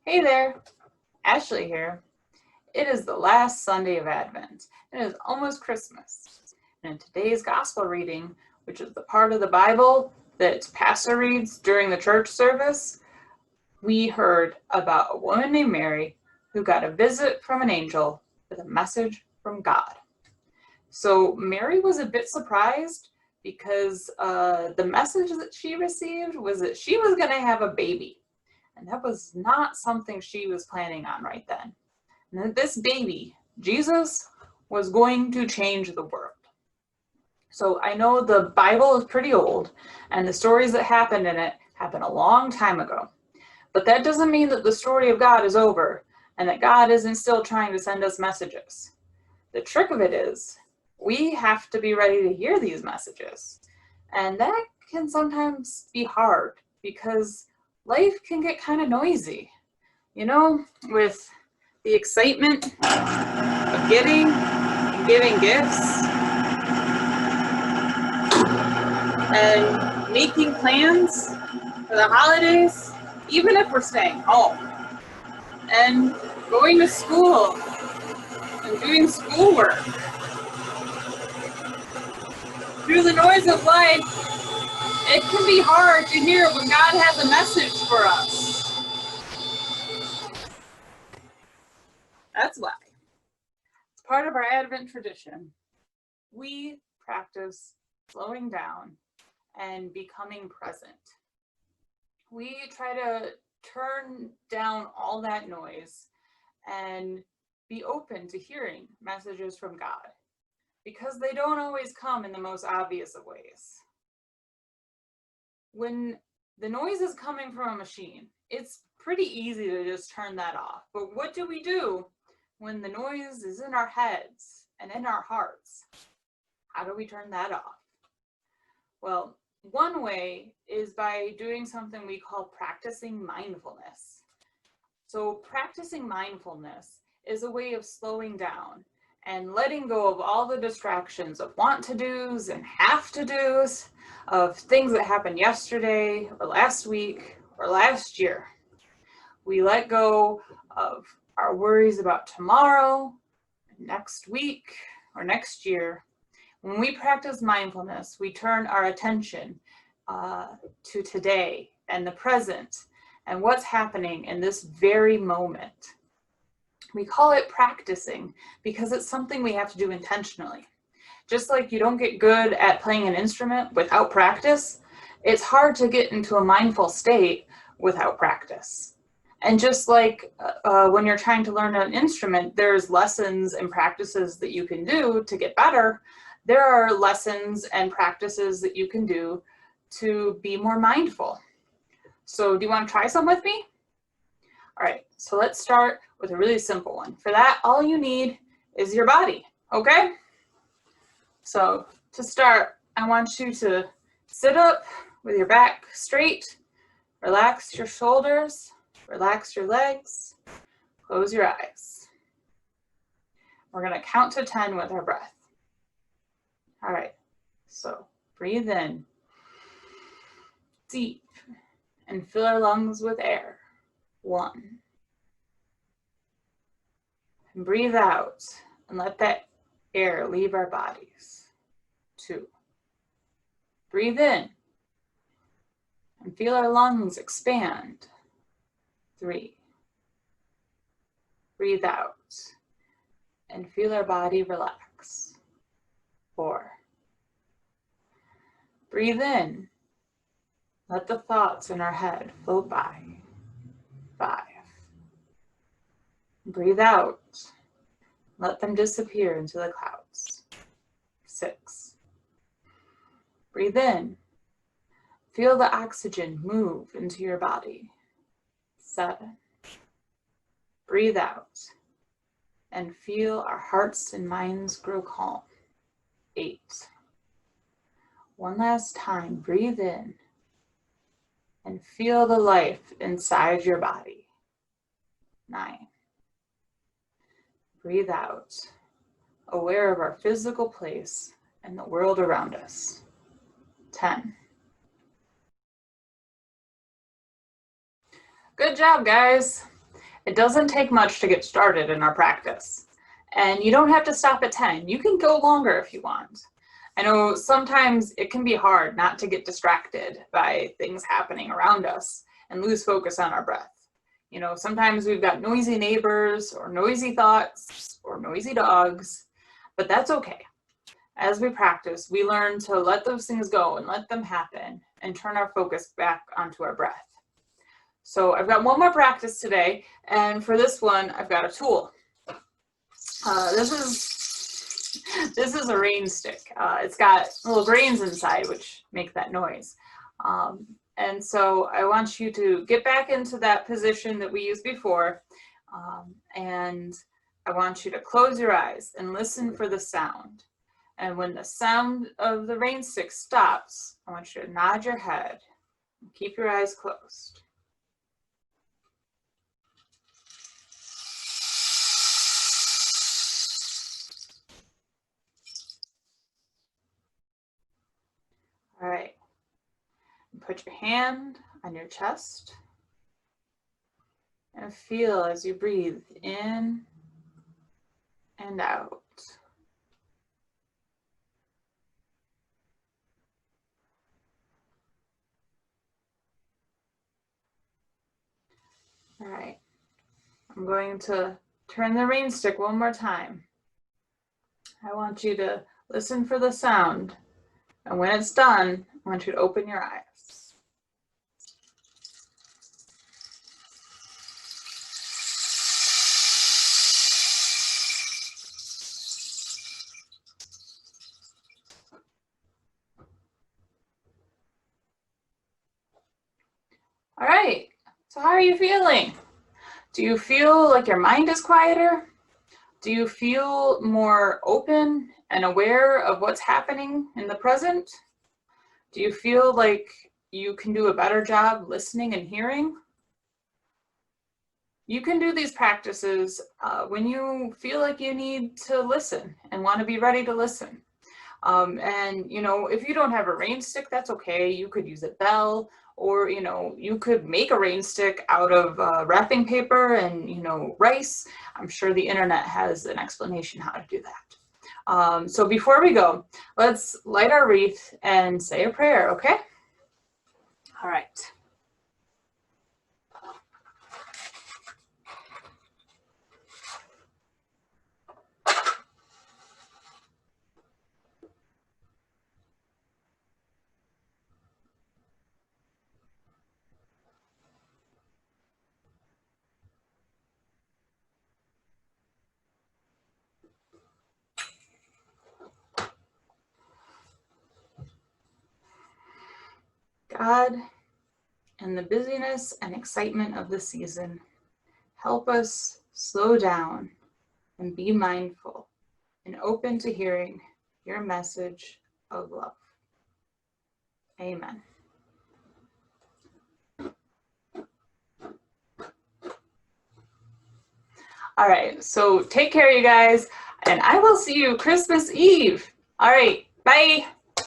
Hey there, Ashley here. It is the last Sunday of Advent. It is almost Christmas. And in today's gospel reading, which is the part of the Bible that pastor reads during the church service, we heard about a woman named Mary who got a visit from an angel with a message from God. So Mary was a bit surprised because the message that she received was that she was going to have a baby. And that was not something she was planning on right then. And that this baby, Jesus, was going to change the world. So I know the Bible is pretty old, and the stories that happened in it happened a long time ago. But that doesn't mean that the story of God is over, and that God isn't still trying to send us messages. The trick of it is, we have to be ready to hear these messages. And that can sometimes be hard, because life can get kind of noisy, with the excitement of getting and giving gifts and making plans for the holidays, even if we're staying home, and going to school and doing schoolwork. Through the noise of life, it can be hard to hear when God has a message for us. That's why, it's part of our Advent tradition, we practice slowing down and becoming present. We try to turn down all that noise and be open to hearing messages from God, because they don't always come in the most obvious of ways. When the noise is coming from a machine, it's pretty easy to just turn that off. But what do we do when the noise is in our heads and in our hearts? How do we turn that off? Well, one way is by doing something we call practicing mindfulness. So practicing mindfulness is a way of slowing down and letting go of all the distractions of want to do's and have to do's, of things that happened yesterday or last week or last year. We let go of our worries about tomorrow, next week, or next year. When we practice mindfulness, we turn our attention to today and the present and what's happening in this very moment. We call it practicing because it's something we have to do intentionally. Just like you don't get good at playing an instrument without practice, it's hard to get into a mindful state without practice. And just like when you're trying to learn an instrument, there's lessons and practices that you can do to get better. There are lessons and practices that you can do to be more mindful. So do you want to try some with me? All right, so let's start with a really simple one. For that, all you need is your body, okay? So to start, I want you to sit up with your back straight, relax your shoulders, relax your legs, close your eyes. We're gonna count to 10 with our breath. All right, so breathe in deep and fill our lungs with air. 1. And breathe out and let that air leave our bodies. 2. Breathe in and feel our lungs expand. 3. Breathe out and feel our body relax. 4. Breathe in. Let the thoughts in our head float by. 5. Breathe out. Let them disappear into the clouds. 6. Breathe in. Feel the oxygen move into your body. 7. Breathe out and feel our hearts and minds grow calm. 8. One last time, breathe in and feel the life inside your body. 9. Breathe out, aware of our physical place and the world around us. 10. Good job, guys. It doesn't take much to get started in our practice. And you don't have to stop at 10. You can go longer if you want. I know sometimes it can be hard not to get distracted by things happening around us and lose focus on our breath. You know, sometimes we've got noisy neighbors or noisy thoughts or noisy dogs, but that's okay. As we practice, we learn to let those things go and let them happen and turn our focus back onto our breath. So I've got one more practice today, and for this one, I've got a tool. This is a rain stick. It's got little grains inside, which make that noise. And so I want you to get back into that position that we used before, and I want you to close your eyes and listen for the sound. And when the sound of the rain stick stops, I want you to nod your head and keep your eyes closed. All right. Put your hand on your chest and feel as you breathe in and out. All right, I'm going to turn the rain stick one more time. I want you to listen for the sound, and when it's done, I want you to open your eyes. All right, so how are you feeling? Do you feel like your mind is quieter? Do you feel more open and aware of what's happening in the present? Do you feel like you can do a better job listening and hearing? You can do these practices when you feel like you need to listen and want to be ready to listen. And, you know, if you don't have a rain stick, that's okay. You could use a bell, or, you know, you could make a rain stick out of wrapping paper and, you know, rice. I'm sure the internet has an explanation how to do that. So before we go, let's light our wreath and say a prayer, okay? All right. God, in the busyness and excitement of the season, help us slow down and be mindful and open to hearing your message of love. Amen. All right, so take care, you guys, and I will see you Christmas Eve. All right, bye.